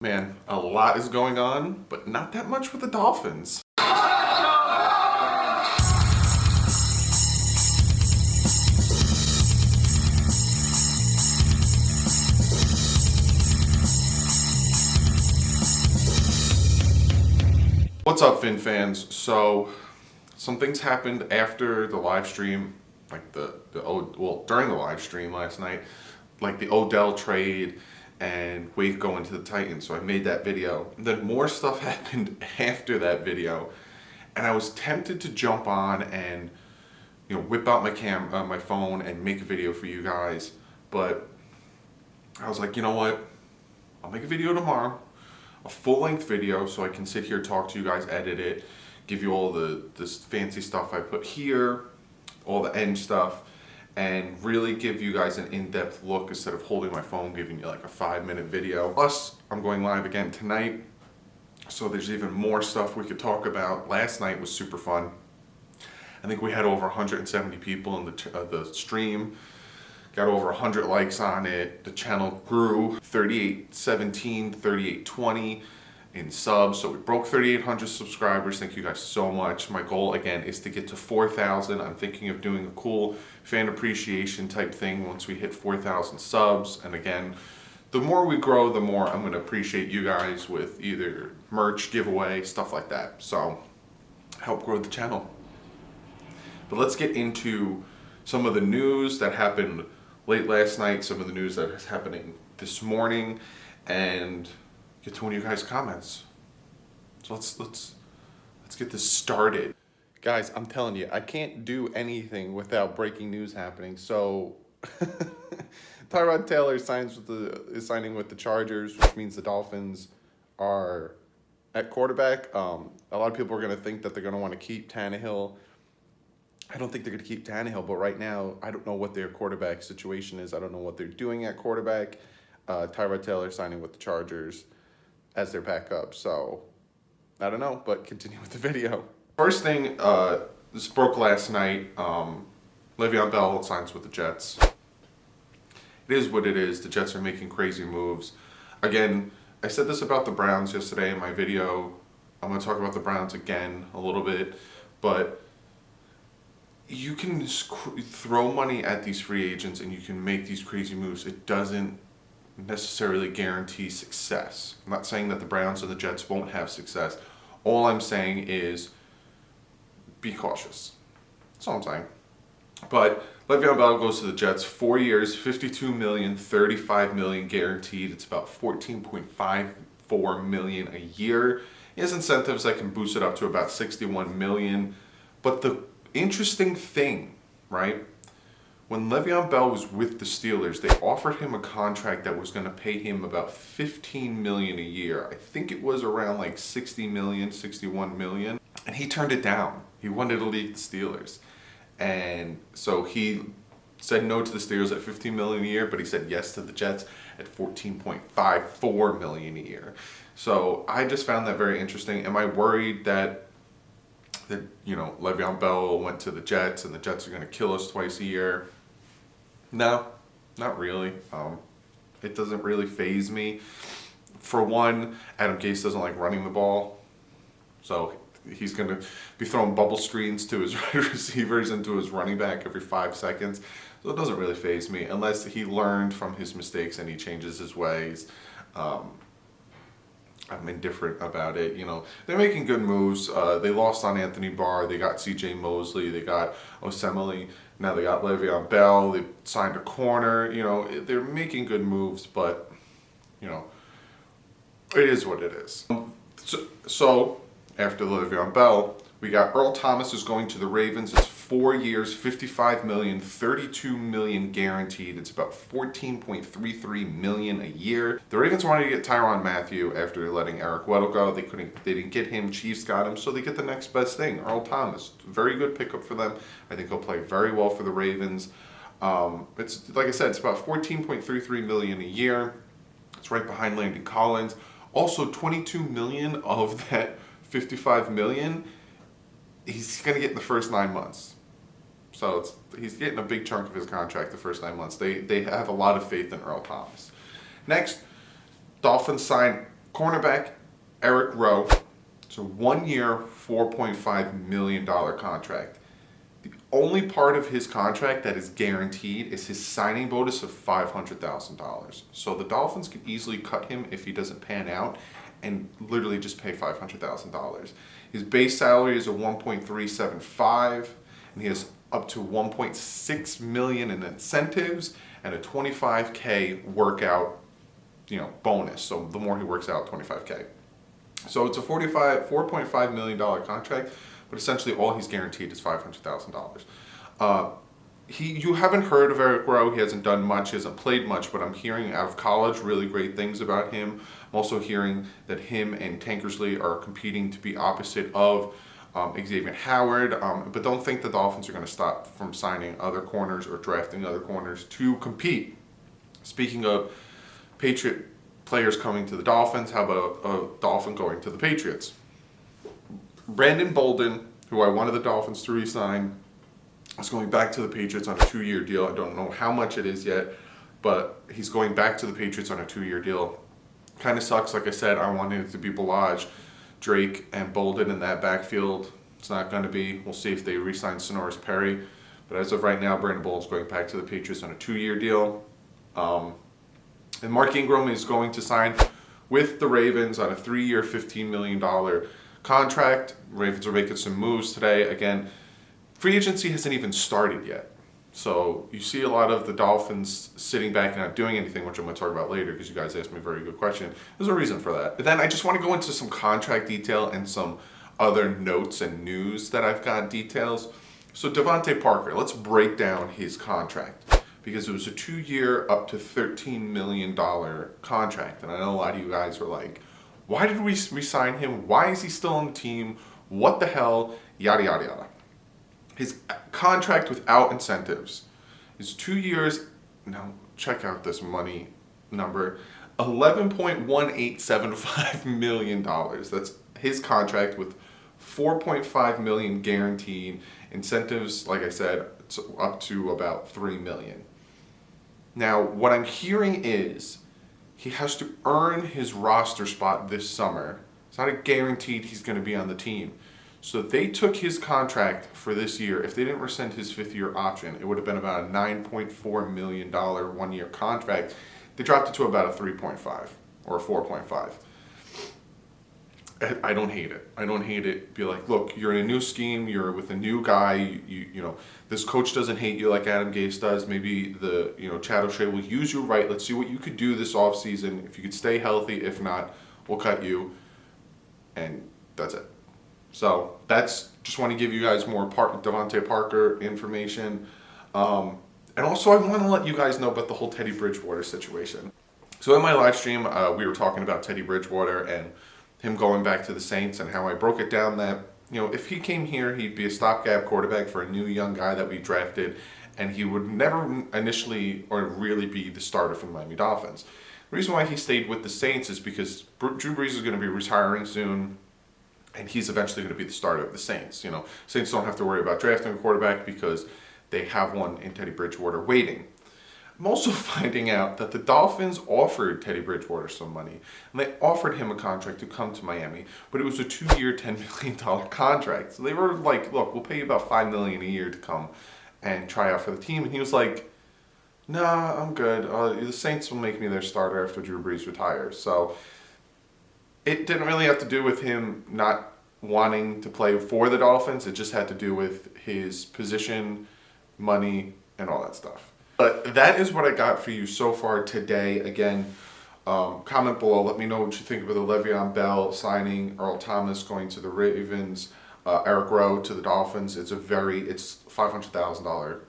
Man, a lot is going on, but not that much with the Dolphins. What's up, Fin fans? So, some things happened after the live stream, like during the live stream last night, like the Odell trade and Wake going to the Titans. So I made that video. And then more stuff happened after that video, and I was tempted to jump on and whip out my phone and make a video for you guys, but I was like, you know what? I'll make a video tomorrow, a full-length video, so I can sit here, talk to you guys, edit it, give you all this fancy stuff I put here, all the end stuff, and really give you guys an in-depth look instead of holding my phone, giving you like a 5-minute video. Plus, I'm going live again tonight, so there's even more stuff we could talk about. Last night was super fun. I think we had over 170 people in the stream. Got over 100 likes on it. The channel grew 3817, 3820 in subs. So we broke 3,800 subscribers. Thank you guys so much. My goal again is to get to 4,000. I'm thinking of doing a cool fan appreciation type thing once we hit 4,000 subs. And again, the more we grow, the more I'm going to appreciate you guys with either merch, giveaway, stuff like that. So help grow the channel. But let's get into some of the news that happened late last night, some of the news that is happening this morning, and get to one of you guys' comments. So let's get this started. Guys, I'm telling you, I can't do anything without breaking news happening. So Tyrod Taylor is signing with the Chargers, which means the Dolphins are at quarterback. A lot of people are going to think that they're going to want to keep Tannehill. I don't think they're going to keep Tannehill, but right now, I don't know what their quarterback situation is. I don't know what they're doing at quarterback. Tyrod Taylor signing with the Chargers as their backup. So, I don't know, but continue with the video. First thing, this broke last night. LeVeon Bell signs with the Jets. It is what it is. The Jets are making crazy moves. Again, I said this about the Browns yesterday in my video. I'm going to talk about the Browns again a little bit, but you can throw money at these free agents and you can make these crazy moves. It doesn't necessarily guarantee success. I'm not saying that the Browns or the Jets won't have success. All I'm saying is be cautious. That's all I'm saying. But LeVeon Bell goes to the Jets, 4 years, $52 million, $35 million guaranteed. It's about $14.54 million a year. He has incentives that can boost it up to about $61 million. But the interesting thing, right? When LeVeon Bell was with the Steelers, they offered him a contract that was going to pay him about $15 million a year. I think it was around like $60 million, $61 million. And he turned it down. He wanted to leave the Steelers. And so he said no to the Steelers at $15 million a year, but he said yes to the Jets at $14.54 million a year. So I just found that very interesting. Am I worried that LeVeon Bell went to the Jets and the Jets are going to kill us twice a year? No, not really. It doesn't really faze me. For one, Adam Gase doesn't like running the ball, so he's going to be throwing bubble screens to his receivers and to his running back every 5 seconds. So it doesn't really faze me unless he learned from his mistakes and he changes his ways. I'm indifferent about it. They're making good moves. They lost on Anthony Barr. They got C.J. Mosley. They got Osemele. Now they got Le'Veon Bell. They signed a corner. They're making good moves, but it is what it is. So after Le'Veon Bell, we got Earl Thomas is going to the Ravens. It's 4 years, $55 million, $32 million guaranteed. It's about $14.33 million a year. The Ravens wanted to get Tyrann Mathieu after letting Eric Weddle go. They didn't get him. Chiefs got him, so they get the next best thing, Earl Thomas. Very good pickup for them. I think he'll play very well for the Ravens. It's like I said, it's about $14.33 million a year. It's right behind Landon Collins. Also, $22 million of that $55 million, he's going to get in the first 9 months. So he's getting a big chunk of his contract the first 9 months. They have a lot of faith in Earl Thomas. Next, Dolphins signed Cornerback Rowe. It's a 1 year, $4.5 million contract. The only part of his contract that is guaranteed is his signing bonus of $500,000. So the Dolphins could easily cut him if he doesn't pan out and literally just pay $500,000. His base salary is a 1.375, and he has up to 1.6 million in incentives and a 25K workout, bonus. So the more he works out, 25K. So it's a $4.5 million contract, but essentially all he's guaranteed is $500,000. You haven't heard of Eric Rowe. He hasn't done much. He hasn't played much, but I'm hearing out of college really great things about him. I'm also hearing that him and Tankersley are competing to be opposite of Xavier Howard, but don't think the Dolphins are going to stop from signing other corners or drafting other corners to compete. Speaking of Patriot players coming to the Dolphins, how about a Dolphin going to the Patriots? Brandon Bolden, who I wanted the Dolphins to re-sign, is going back to the Patriots on a 2-year deal. I don't know how much it is yet, but he's going back to the Patriots on a 2-year deal. Kind of sucks. Like I said, I wanted it to be Ballage, Drake, and Bolden in that backfield. It's not going to be. We'll see if they re-sign Sonoris Perry. But as of right now, Brandon Bolden's going back to the Patriots on a 2-year deal. And Mark Ingram is going to sign with the Ravens on a 3-year, $15 million contract. Ravens are making some moves today. Again, free agency hasn't even started yet. So you see a lot of the Dolphins sitting back and not doing anything, which I'm going to talk about later because you guys asked me a very good question. There's a reason for that. But then I just want to go into some contract detail and some other notes and news that I've got details. So Devante Parker, let's break down his contract because it was a 2-year, up to $13 million contract. And I know a lot of you guys were like, why did we re-sign him? Why is he still on the team? What the hell? Yada, yada, yada. His contract without incentives is 2 years. Now, check out this money number, $11.1875 million. That's his contract with $4.5 million guaranteed. Incentives, like I said, it's up to about $3 million. Now, what I'm hearing is he has to earn his roster spot this summer. It's not a guaranteed he's going to be on the team. So they took his contract for this year. If they didn't rescind his 5th-year option, it would have been about a $9.4 million 1-year contract. They dropped it to about a 3.5 or a 4.5. I don't hate it. I don't hate it. Be like, look, you're in a new scheme. You're with a new guy. You know, this coach doesn't hate you like Adam Gase does. Maybe Chad O'Shea will use you right. Let's see what you could do this offseason. If you could stay healthy. If not, we'll cut you. And that's it. So that's just want to give you guys more Devante Parker information. And also I want to let you guys know about the whole Teddy Bridgewater situation. So in my live stream, we were talking about Teddy Bridgewater and him going back to the Saints and how I broke it down that, if he came here, he'd be a stopgap quarterback for a new young guy that we drafted, and he would never initially or really be the starter for the Miami Dolphins. The reason why he stayed with the Saints is because Drew Brees is going to be retiring soon, and he's eventually going to be the starter of the Saints. Saints don't have to worry about drafting a quarterback because they have one in Teddy Bridgewater waiting. I'm also finding out that the Dolphins offered Teddy Bridgewater some money, and they offered him a contract to come to Miami, but it was a 2-year, $10 million contract. So they were like, look, we'll pay you about $5 million a year to come and try out for the team. And he was like, nah, I'm good. The Saints will make me their starter after Drew Brees retires. So it didn't really have to do with him not wanting to play for the Dolphins. It just had to do with his position, money, and all that stuff. But that is what I got for you so far today. Again, comment below. Let me know what you think about the LeVeon Bell signing, Earl Thomas going to the Ravens, Eric Rowe to the Dolphins. It's $500,000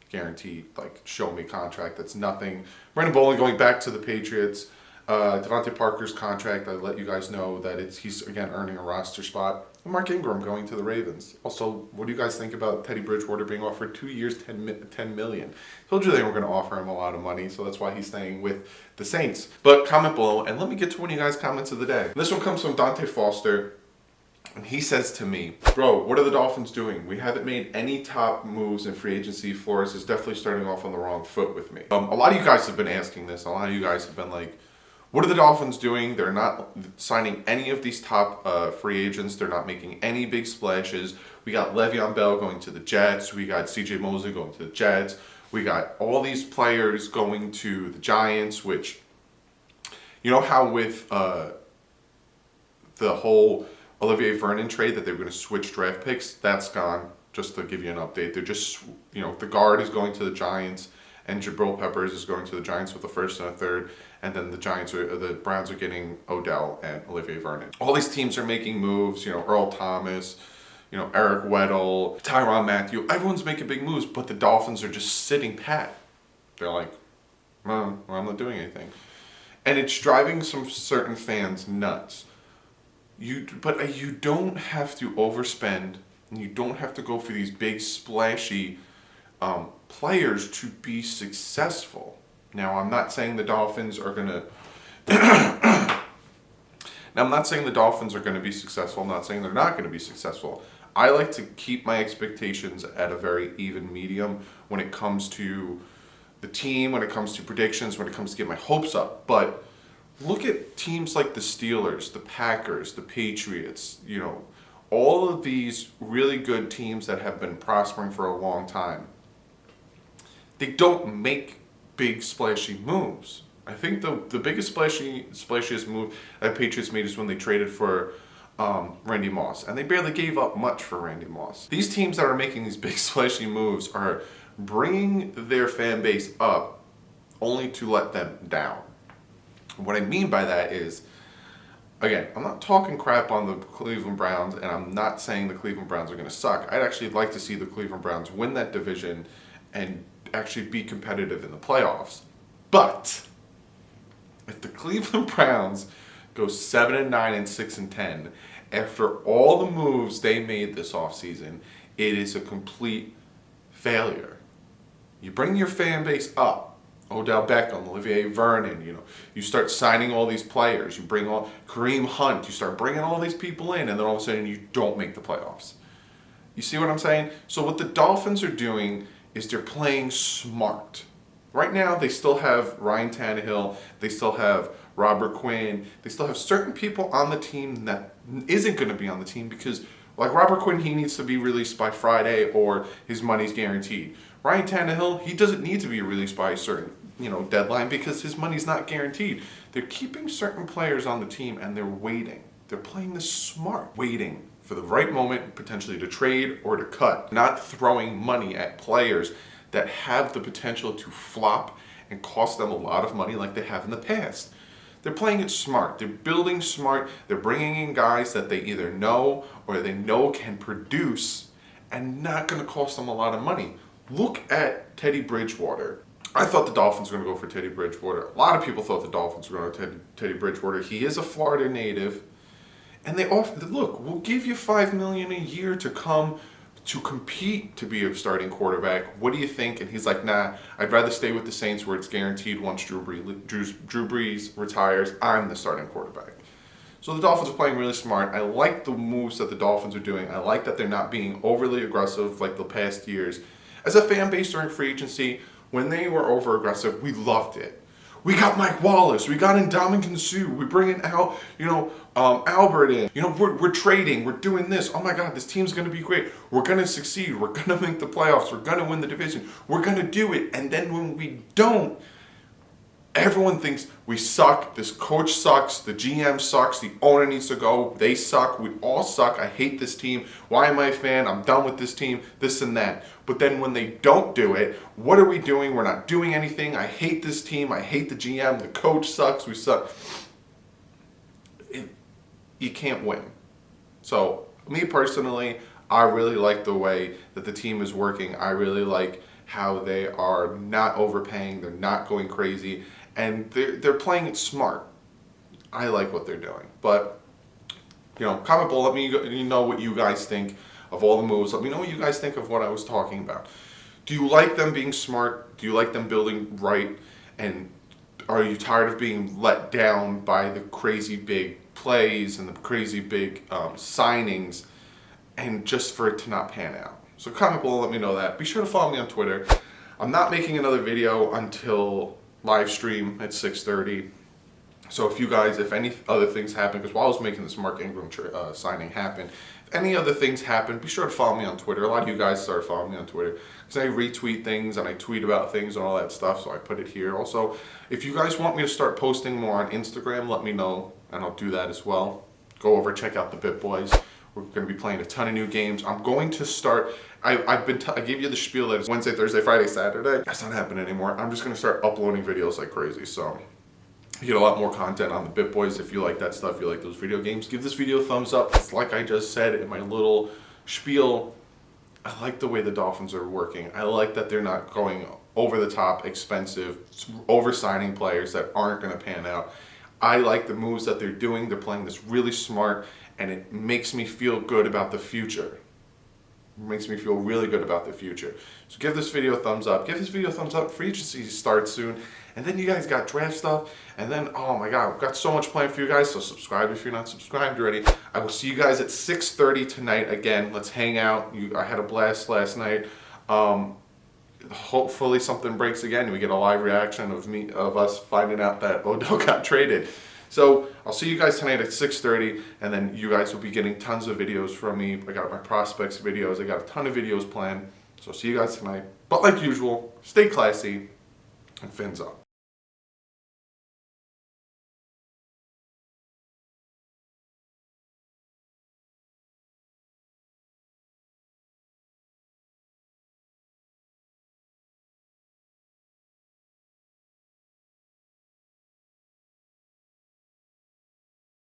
guaranteed, show me contract. That's nothing. Brandon Bolden going back to the Patriots. Devante Parker's contract, I let you guys know that he's again earning a roster spot. And Mark Ingram going to the Ravens. Also, what do you guys think about Teddy Bridgewater being offered 2 years, $10 million? Told you they were going to offer him a lot of money, so that's why he's staying with the Saints. But comment below, and let me get to one of you guys' comments of the day. This one comes from Dante Foster, and he says to me, bro, what are the Dolphins doing? We haven't made any top moves in free agency. Flores is definitely starting off on the wrong foot with me. A lot of you guys have been asking this. A lot of you guys have been like, What are the Dolphins doing? They're not signing any of these top free agents. They're not making any big splashes. We got Le'Veon Bell going to the Jets. We got C.J. Mosley going to the Jets. We got all these players going to the Giants, which, you know how with the whole Olivier Vernon trade that they were going to switch draft picks? That's gone, just to give you an update. They're just, the guard is going to the Giants, and Jabril Peppers is going to the Giants with a first and a third, and then the Browns are getting Odell and Olivier Vernon. All these teams are making moves, Earl Thomas, Eric Weddle, Tyrann Mathieu. Everyone's making big moves, but the Dolphins are just sitting pat. They're like, well, I'm not doing anything. And it's driving some certain fans nuts. But you don't have to overspend, and you don't have to go for these big splashy players to be successful. Now, I'm not saying the Dolphins are going to... Now, I'm not saying the Dolphins are going to be successful. I'm not saying they're not going to be successful. I like to keep my expectations at a very even medium when it comes to the team, when it comes to predictions, when it comes to get my hopes up. But look at teams like the Steelers, the Packers, the Patriots, all of these really good teams that have been prospering for a long time. They don't make big splashy moves. I think the biggest splashiest move that Patriots made is when they traded for Randy Moss, and they barely gave up much for Randy Moss. These teams that are making these big splashy moves are bringing their fan base up only to let them down. What I mean by that is, again, I'm not talking crap on the Cleveland Browns, and I'm not saying the Cleveland Browns are going to suck. I'd actually like to see the Cleveland Browns win that division and actually be competitive in the playoffs. But if the Cleveland Browns go 7-9 and 6-10 after all the moves they made this offseason, it is a complete failure. You bring your fan base up. Odell Beckham, Olivier Vernon, you start signing all these players. You bring all Kareem Hunt. You start bringing all these people in, and then all of a sudden you don't make the playoffs. You see what I'm saying? So what the Dolphins are doing is they're playing smart. Right now, they still have Ryan Tannehill. They still have Robert Quinn. They still have certain people on the team that isn't going to be on the team because, like Robert Quinn, he needs to be released by Friday or his money's guaranteed. Ryan Tannehill, he doesn't need to be released by a certain, deadline because his money's not guaranteed. They're keeping certain players on the team and they're waiting. They're playing this smart, waiting for the right moment, potentially to trade or to cut, not throwing money at players that have the potential to flop and cost them a lot of money like they have in the past. They're playing it smart. They're building smart. They're bringing in guys that they either know or they know can produce and not going to cost them a lot of money. Look at Teddy Bridgewater. I thought the Dolphins were going to go for Teddy Bridgewater. A lot of people thought the Dolphins were going to go for Teddy Bridgewater. He is a Florida native. And they offered, look, we'll give you $5 million a year to come to compete to be a starting quarterback. What do you think? And he's like, nah, I'd rather stay with the Saints where it's guaranteed once Drew Brees retires, I'm the starting quarterback. So the Dolphins are playing really smart. I like the moves that the Dolphins are doing. I like that they're not being overly aggressive like the past years. As a fan base during free agency, when they were over aggressive, we loved it. We got Mike Wallace. We got Ndamukong Suh. We're bringing out, Albert in. We're trading. We're doing this. Oh my God, this team's going to be great. We're going to succeed. We're going to make the playoffs. We're going to win the division. We're going to do it. And then when we don't, everyone thinks we suck. This coach sucks. The GM sucks. The owner needs to go. They suck. We all suck. I hate this team. Why am I a fan? I'm done with this team. This and that. But then when they don't do it, what are we doing? We're not doing anything. I hate this team. I hate the GM. The coach sucks. We suck. You can't win. So me personally, I really like the way that the team is working. I really like how they are not overpaying. They're not going crazy. And they're playing it smart. I like what they're doing. But, comment below. Let me know what you guys think of all the moves. Let me know what you guys think of what I was talking about. Do you like them being smart? Do you like them building right? And are you tired of being let down by the crazy big plays and the crazy big signings and just for it to not pan out? So comment below, let me know that. Be sure to follow me on Twitter. I'm not making another video until live stream at 6:30. So if you guys, if any other things happen, because while I was making this Mark Ingram signing happen, if any other things happen, be sure to follow me on Twitter. A lot of you guys started following me on Twitter because I retweet things and I tweet about things and all that stuff, so I put it here. Also, if you guys want me to start posting more on Instagram, let me know and I'll do that as well. Go over, check out the Bit Boys. We're going to be playing a ton of new games. I'm going to start. I gave you the spiel that it's Wednesday, Thursday, Friday, Saturday. That's not happening anymore. I'm just going to start uploading videos like crazy. So you get a lot more content on the Bit Boys. If you like that stuff, you like those video games, give this video a thumbs up. It's like I just said in my little spiel. I like the way the Dolphins are working. I like that they're not going over the top, expensive, over-signing players that aren't going to pan out. I like the moves that they're doing. They're playing this really smart, and it makes me feel good about the future. It makes me feel really good about the future. So give this video a thumbs up. Give this video a thumbs up. Free agency starts soon. And then you guys got draft stuff. And then, oh my God, we've got so much planned for you guys. So subscribe if you're not subscribed already. I will see you guys at 6:30 tonight. Again, let's hang out. I had a blast last night. Hopefully something breaks again and we get a live reaction of us finding out that Odell got traded. So I'll see you guys tonight at 6:30, and then you guys will be getting tons of videos from me. I got my prospects videos. I got a ton of videos planned. So see you guys tonight. But like usual, stay classy and fins up.